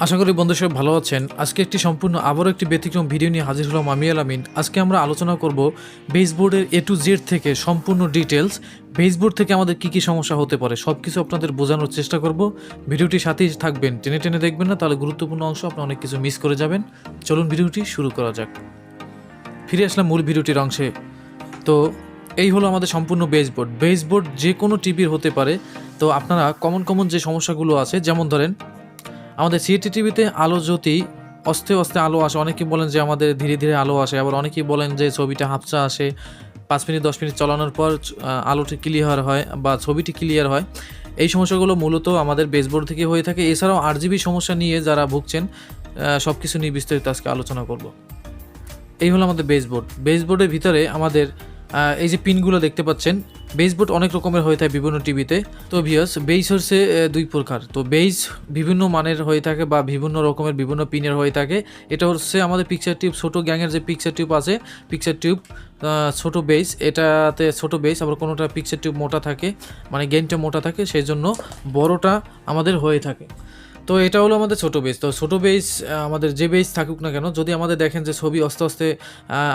আশা করি বন্ধু সব ভালো আছেন। আজকে আবারও একটি ব্যতিক্রম ভিডিও নিয়ে হাজির হলাম আমি আলামিন। আজকে আমরা আলোচনা করব বেসবোর্ডের A to Z থেকে সম্পূর্ণ ডিটেলস। বেসবোর্ড থেকে আমাদের কী কী সমস্যা হতে পারে সব কিছু আপনাদের বোঝানোর চেষ্টা করব। ভিডিওটি সাথেই থাকবেন, টেনে টেনে দেখবেন না, তাহলে গুরুত্বপূর্ণ অংশ আপনি অনেক কিছু মিস করে যাবেন। চলুন ভিডিওটি শুরু করা যাক। ফিরে আসলাম মূল ভিডিওটির অংশে। তো এই হলো আমাদের সম্পূর্ণ বেসবোর্ড যে কোনো টিভির হতে পারে। তো আপনারা কমন যে সমস্যাগুলো আছে, যেমন ধরেন আমাদের সিএটি টিভিতে আলো জ্যোতি আস্তে আস্তে আলো আসে। অনেকেই বলেন যে আমাদের ধীরে ধীরে আলো আসে, আবার অনেকেই বলেন যে ছবিটা হাপচা আসে। 5 মিনিট 10 মিনিট চালানোর পর আলোটি ক্লিয়ার হয় বা ছবিটি ক্লিয়ার হয়। এই সমস্যাগুলো মূলত আমাদের বেসবোর্ড থেকে হয়ে থাকে। এছাড়াও আরজিবি সমস্যা নিয়ে যারা ভুগছেন, সব কিছু নিয়ে বিস্তারিত আজকে আলোচনা করব। এই হলো আমাদের বেসবোর্ডের ভিতরে আমাদের এই যে পিনগুলো দেখতে পাচ্ছেন। বেসবোর্ড অনেক রকমের হয়ে থাকে বিভিন্ন টিভিতে। তো ভিউয়ার্স, বেস হচ্ছে দুই প্রকার। তো বেস বিভিন্ন মানের হয়ে থাকে বা বিভিন্ন রকমের বিভিন্ন পিনের হয়ে থাকে। এটা হচ্ছে আমাদের পিকচার টিউব, ছোটো গ্যাংয়ের যে পিকচার টিউব আছে, পিকচার টিউব ছোটো বেস, এটাতে ছোটো বেস। আবার কোনোটা পিকচার টিউব মোটা থাকে, মানে গেইনটা মোটা থাকে, সেই জন্য বড়টা আমাদের হয়ে থাকে। তো এটা হলো আমাদের ছোটো বেস। তো ছোটো বেস আমাদের যে বেস থাকুক না কেন, যদি আমাদের দেখেন যে ছবি আস্তে আস্তে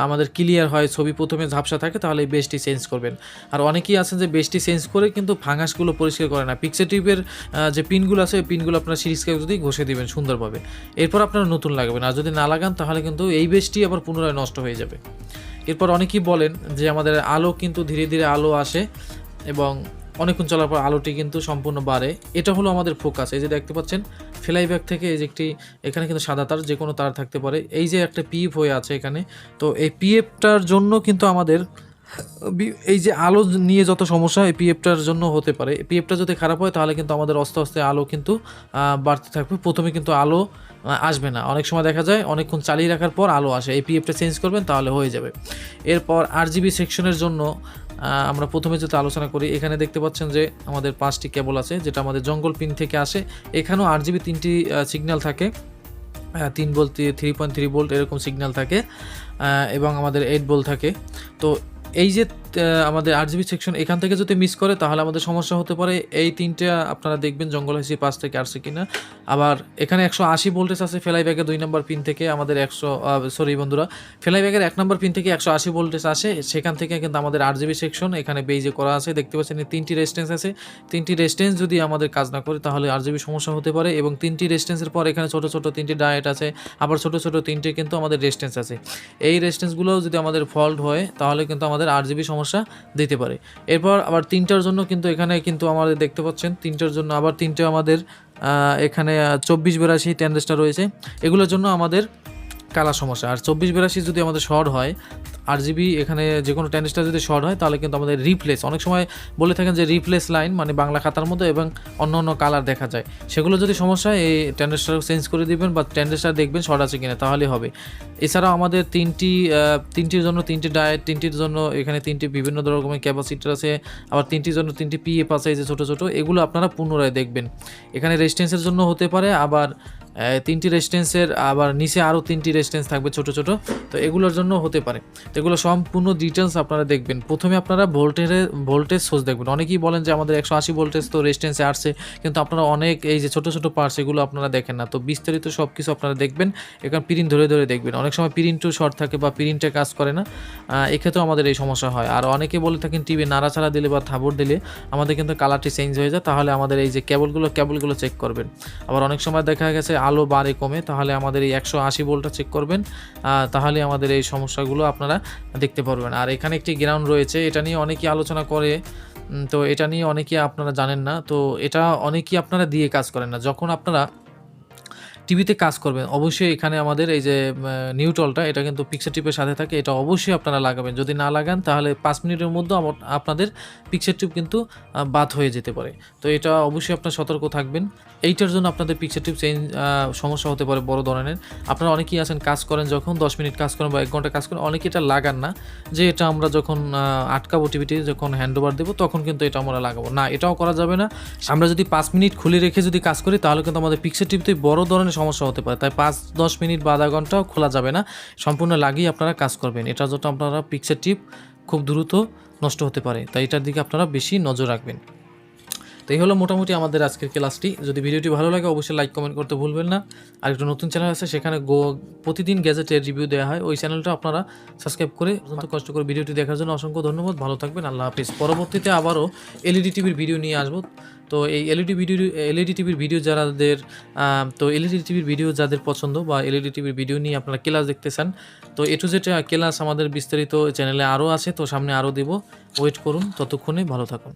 আমাদের ক্লিয়ার হয়, ছবি প্রথমে ঝাপসা থাকে, তাহলে এই বেসটি চেঞ্জ করবেন। আর অনেকেই আছেন যে বেসটি চেঞ্জ করে কিন্তু ফাঙ্গাসগুলো পরিষ্কার করে না। পিকচার টিউবের যে পিনগুলো আছে, পিনগুলো আপনার সিরিজকে যদি ঘষে দিবেন সুন্দরভাবে, এরপর আপনারা নতুন লাগাবেন। আর যদি না লাগান তাহলে কিন্তু এই বেসটি আবার পুনরায় নষ্ট হয়ে যাবে। এরপর অনেকেই বলেন যে আমাদের আলো কিন্তু ধীরে ধীরে আলো আসে এবং অনেকক্ষণ চলার পর আলোটি কিন্তু সম্পূর্ণ বাড়ে। এটা হলো আমাদের ফোকাস। এই যে দেখতে পাচ্ছেন ফ্লাইব্যাক থেকে এই যে এখানে কিন্তু সাদা তার, যে কোনো তার থাকতে পারে। এই যে একটা পিএফ হয়ে আছে এখানে, তো এই পিএফটার জন্য কিন্তু আমাদের এই যে আলো নিয়ে যত সমস্যা, এই পিএফটার জন্য হতে পারে। পিএফটা যদি খারাপ হয় তাহলে কিন্তু আমাদের আস্তে আস্তে আলো কিন্তু বাড়তে থাকবে। প্রথমে কিন্তু আলো আসবে না, অনেক সময় দেখা যায় অনেকক্ষণ চালিয়ে রাখার পর আলো আসে। এই পিএফটা চেঞ্জ করবেন তাহলে হয়ে যাবে। এরপর আরজিবি সেকশনের জন্য আমরা প্রথমে যেটা আলোচনা করি, এখানে দেখতে পাচ্ছেন যে আমাদের 5টি কেবল আছে, যেটা আমাদের জঙ্গল পিন থেকে আসে। এখানেও আরজিবি 3টি সিগন্যাল থাকে, 3 ভোল্ট, 3.3 ভোল্ট এরকম সিগন্যাল থাকে, এবং আমাদের 8 ভোল্ট থাকে। তো এই যে আমাদের আরজিবি সেকশন এখান থেকে যদি মিস করে তাহলে আমাদের সমস্যা হতে পারে। এই 3টা আপনারা দেখবেন জঙ্গল হাসি 5 থেকে আসছে কিনা। আবার এখানে 180 ভোল্টেজ আছে ফ্লাইব্যাকের 2 নম্বর পিন থেকে। আমাদের ফ্লাইব্যাকের 1 নম্বর পিন থেকে 180 ভোল্টেজ আসে, সেখান থেকে কিন্তু আমাদের আরজিবি সেকশন এখানে বেজে করা আছে। দেখতে পাচ্ছেন 3টি রেজিস্ট্যান্স আছে। 3টি রেজিস্ট্যান্স যদি আমাদের কাজ না করে তাহলে আরজিবি সমস্যা হতে পারে। এবং 3টি রেজিস্ট্যান্সের পর এখানে ছোটো 3টি ডায়েট আছে, আবার ছোটো 3টি কিন্তু আমাদের রেজিস্ট্যান্স আছে। এই রেজিস্ট্যান্সগুলো যদি আমাদের ফল্ট হয় তাহলে কিন্তু আমাদের আরজিবি সমস্যা দিতে পারে। এরপর আবার 3টার জন্য কিন্তু এখানে কিন্তু আমাদের দেখতে পাচ্ছেন 3টার জন্য আবার 3টে আমাদের এখানে 2482 ট্যানজেস্টার রয়েছে। এগুলোর জন্য আমাদের কালার সমস্যা। আর 2482 যদি আমাদের শর্ট হয়, আরজিবি এখানে যে কোনো ট্যানজেস্টার যদি শর্ট হয় তাহলে কিন্তু আমাদের রিপ্লেস, অনেক সময় বলে থাকেন যে রিপ্লেস লাইন মানে বাংলা খাতার মধ্যে এবং অন্য কালার দেখা যায়, সেগুলো যদি সমস্যা হয় এই ট্যানজেস্টার চেঞ্জ করে দিবেন বা ট্যানজেস্টার দেখবেন শর্ট আছে কিনা, তাহলে হবে। এছাড়াও আমাদের তিনটির জন্য 3টি ডায়েট, 3টির জন্য এখানে 3টি বিভিন্ন রকমের ক্যাপাসিটার আছে, আবার 3টির জন্য 3টি পিএফ আছে, এই যে ছোটো এগুলো আপনারা পুনরায় দেখবেন। এখানে রেজিস্ট্যান্সের জন্য হতে পারে, আবার 3টি রেজিস্ট্যান্সের আবার নিচে আরও 3টি রেজিস্ট্যান্স থাকবে ছোটো, তো এগুলোর জন্য হতে পারে। তো এগুলো সম্পূর্ণ ডিটেলস আপনারা দেখবেন। প্রথমে আপনারা ভোল্টেজ সোর্স দেখবেন। অনেকেই বলেন যে আমাদের 180 ভোল্টেজ তো রেজিস্ট্যান্সে আসছে, কিন্তু আপনারা অনেক এই যে ছোটো পার্টস এগুলো আপনারা দেখেন না। তো বিস্তারিত সব কিছু আপনারা দেখবেন, এখানে প্রিন্ট ধরে দেখবেন। অনেক সময় প্রিন্টও শর্ট থাকে বা প্রিন্টে কাজ করে না, এক্ষেত্রেও আমাদের এই সমস্যা হয়। আর অনেকে বলে থাকেন টিভি নাড়াচাড়া দিলে বা থাবড় দিলে আমাদের কিন্তু কালারটি চেঞ্জ হয়ে যায়, তাহলে আমাদের এই যে কেবলগুলো চেক করবেন। আবার অনেক সময় দেখা গেছে আলো বাড়ে কমে, তাহলে আমাদের এই 180 ভোল্টটা চেক করবেন, তাহলে আমাদের এই সমস্যাগুলো আপনারা দেখতে পারবেন। আর এখানে একটি গ্রাউন্ড রয়েছে, এটা নিয়ে অনেকেই আলোচনা করে, তো এটা নিয়ে অনেকেই আপনারা জানেন না। তো এটা অনেকেই আপনারা দিয়ে কাজ করেন না। যখন আপনারা টিভিতে কাজ করবেন অবশ্যই এখানে আমাদের এই যে নিউট্রালটা, এটা কিন্তু পিকচার টিউবের সাথে থাকে, এটা অবশ্যই আপনারা লাগাবেন। যদি না লাগান তাহলে 5 মিনিটের মধ্যে আপনাদের পিকচার টিউব কিন্তু বাদ হয়ে যেতে পারে। তো এটা অবশ্যই আপনারা সতর্ক থাকবেন। এইটার জন্য আপনাদের পিকচার টিউব সমস্যা হতে পারে বড় ধরনের। আপনারা অনেকেই আছেন কাজ করেন, যখন 10 মিনিট কাজ করেন বা 1 ঘন্টা কাজ করেন, অনেকে এটা লাগান না, যে এটা আমরা যখন আটকাবো টিভিটি, যখন হ্যান্ড ওভার দেবো তখন কিন্তু এটা আমরা লাগাবো না। এটাও করা যাবে না। আমরা যদি 5 মিনিট খুলে রেখে যদি কাজ করি তাহলে কিন্তু আমাদের পিকচার টিভিতে বড় ধরনের সমস্যা হতে পারে। তাই 5-10 মিনিট বা আধা ঘন্টাও খোলা যাবে না, সম্পূর্ণ লাগিয়ে আপনারা কাজ করবেন। এটার জন্য আপনারা পিকচার টিপ খুব দ্রুত নষ্ট হতে পারে, তাই এটার দিকে আপনারা বেশি নজর রাখবেন। তো এই হলো মোটামুটি আমাদের আজকের ক্লাসটি। যদি ভিডিওটি ভালো লাগে অবশ্যই লাইক কমেন্ট করতে ভুলবেন না। আর একটা নতুন চ্যানেল আছে, সেখানে প্রতিদিন গ্যাজেটের রিভিউ দেওয়া হয়, ওই চ্যানেলটা আপনারা সাবস্ক্রাইব করে কষ্ট করে ভিডিওটি দেখার জন্য অসংখ্য ধন্যবাদ। ভালো থাকবেন, আল্লাহ হাফিজ। পরবর্তীতে আবারও এলইডি টিভির ভিডিও নিয়ে আসবো। তো এই এলইডি টিভির ভিডিও এলইডি টিভির ভিডিও যাদের পছন্দ বা এলইডি টিভির ভিডিও নিয়ে আপনারা ক্লাস দেখতে চান, তো A to Z ক্লাস আমাদের বিস্তারিত চ্যানেলে আরও আছে, তো সামনে আরও দেব, ওয়েট করুন, ততক্ষণে ভালো থাকুন।